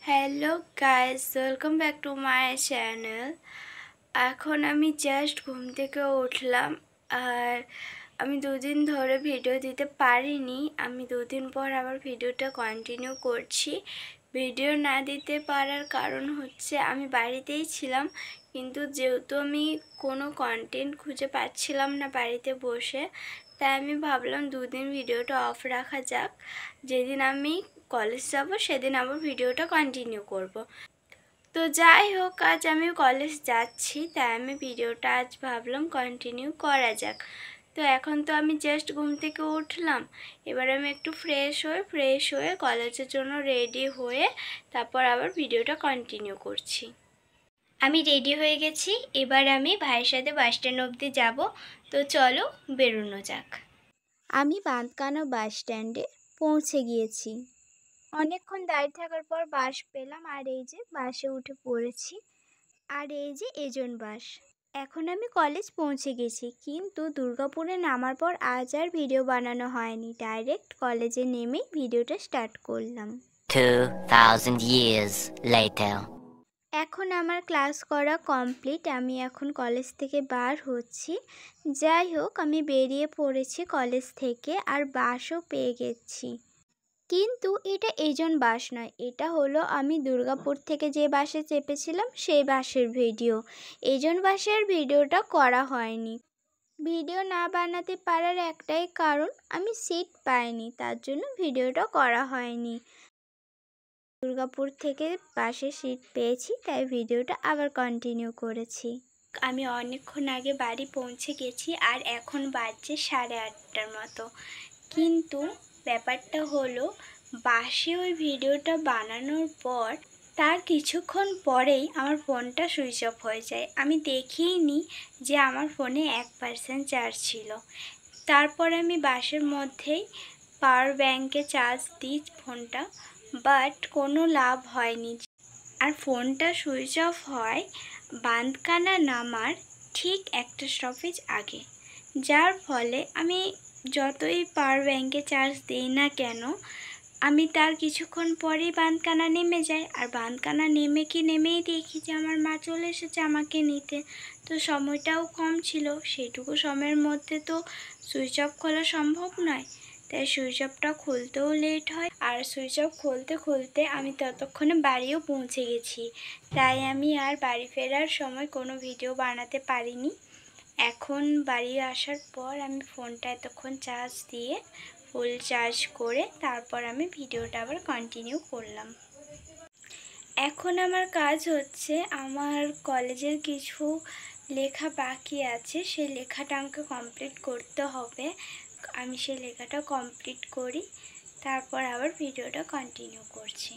Hello guys, welcome back to my channel. এখন আমি just ঘুম থেকে উঠলাম আর আমি দুদিন ধরে ভিডিও দিতে পারিনি। আমি দুদিন পর আবার ভিডিওটা কন্টিনিউ করছি। ভিডিও না দিতে পারার কারণ হচ্ছে আমি বাড়িতেই ছিলাম, কিন্তু যেহেতু আমি কোনো কন্টেন্ট খুঁজে পাচ্ছিলাম না বাড়িতে বসে, তাই আমি ভাবলাম দুদিন ভিডিওটা অফ রাখা যাক। যেদিন আমি কলেজ যাব সেদিন আবার ভিডিওটা কন্টিনিউ করব। তো যাই হোক, আজ আমি কলেজ যাচ্ছি, তাই আমি ভিডিওটা আজ ভাবলাম কন্টিনিউ করা যাক। তো এখন তো আমি জাস্ট ঘুম থেকে উঠলাম, এবার আমি একটু ফ্রেশ হয়ে কলেজের জন্য রেডি হয়ে তারপর আবার ভিডিওটা কন্টিনিউ করছি। আমি রেডি হয়ে গেছি, এবার আমি ভাইয়ের সাথে বাস স্ট্যান্ড অবধি যাব। তো চলো বেরোনো যাক। আমি বাঁধকানা বাস স্ট্যান্ডে পৌঁছে গিয়েছি। অনেকক্ষণ দাঁড়িয়ে থাকার পর বাস পেলাম, আর এই যে বাসে উঠে পড়েছি। আর এই যে এজন বাস। এখন আমি কলেজ পৌঁছে গেছি, কিন্তু দুর্গাপুরে নামার পর আজ আর ভিডিও বানানো হয়নি। ডাইরেক্ট কলেজে নেমেই ভিডিওটা স্টার্ট করলাম। 2000 years later. এখন আমার ক্লাস করা কমপ্লিট, আমি এখন কলেজ থেকে বার হচ্ছি। যাই হোক, আমি বেরিয়ে পড়েছি কলেজ থেকে আর বাসও পেয়ে গেছি। কিন্তু এটা এজন বাস নয়, এটা হলো আমি দুর্গাপুর থেকে যে বাসে চেপেছিলাম সেই বাসের ভিডিও। এজন বাসের ভিডিওটা করা হয়নি। ভিডিও না বানাতে পারার একটাই কারণ, আমি সিট পাইনি, তার জন্য ভিডিওটা করা হয়নি। দুর্গাপুর থেকে বাসে সিট পেয়েছি, তাই ভিডিওটা আবার কন্টিনিউ করেছি। আমি অনেকক্ষণ আগে বাড়ি পৌঁছে গেছি আর এখন বাজছে 8:30টার মতো। কিন্তু ব্যাপারটা হলো, বাসে ওই ভিডিওটা বানানোর পর তার কিছুক্ষণ পরেই আমার ফোনটা সুইচ অফ হয়ে যায়। আমি দেখিইনি যে আমার ফোনে 1% চার্জ ছিল। তারপর আমি বাসের মধ্যেই পাওয়ার ব্যাঙ্কে চার্জ দিই ফোনটা, বাট কোনো লাভ হয়নি। আর ফোনটা সুইচ অফ হয় বাঁধকানা নামার ঠিক একটা স্টপেজ আগে, যার ফলে আমি যতই পাওয়ার ব্যাঙ্কে চার্জ দিই না কেন, আমি তার কিছুক্ষণ পরেই বাঁধকানা নেমে যাই। আর বাঁধকানা নেমেই দেখি যে আমার মা চলে এসেছে আমাকে নিতে। তো সময়টাও কম ছিল, সেইটুকু সময়ের মধ্যে তো সুইচ অফ খোলা সম্ভব নয়, তাই সুইচ অফটা খুলতেও লেট হয়। আর সুইচ অফ খুলতে আমি ততক্ষণে বাড়িও পৌঁছে গেছি, তাই আমি আর বাড়ি ফেরার সময় কোনো ভিডিও বানাতে পারিনি। এখন বাড়ি আসার পর আমি ফোনটা এতক্ষণ চার্জ দিয়ে ফুল চার্জ করে তারপর আমি ভিডিওটা আবার কন্টিনিউ করলাম। এখন আমার কাজ হচ্ছে, আমার কলেজের কিছু লেখা বাকি আছে, সেই লেখাটা আমাকে কমপ্লিট করতে হবে। আমি সেই লেখাটা কমপ্লিট করি, তারপর আবার ভিডিওটা কন্টিনিউ করছি।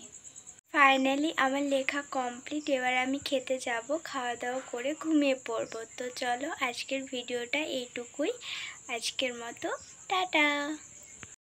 ফাইনালি আমার লেখা কমপ্লিট, এবার আমি খেতে যাব, খাওয়া দাওয়া করে ঘুমিয়ে পড়বো। তো চলো আজকের ভিডিওটা এইটুকুই, আজকের মতো টাটা।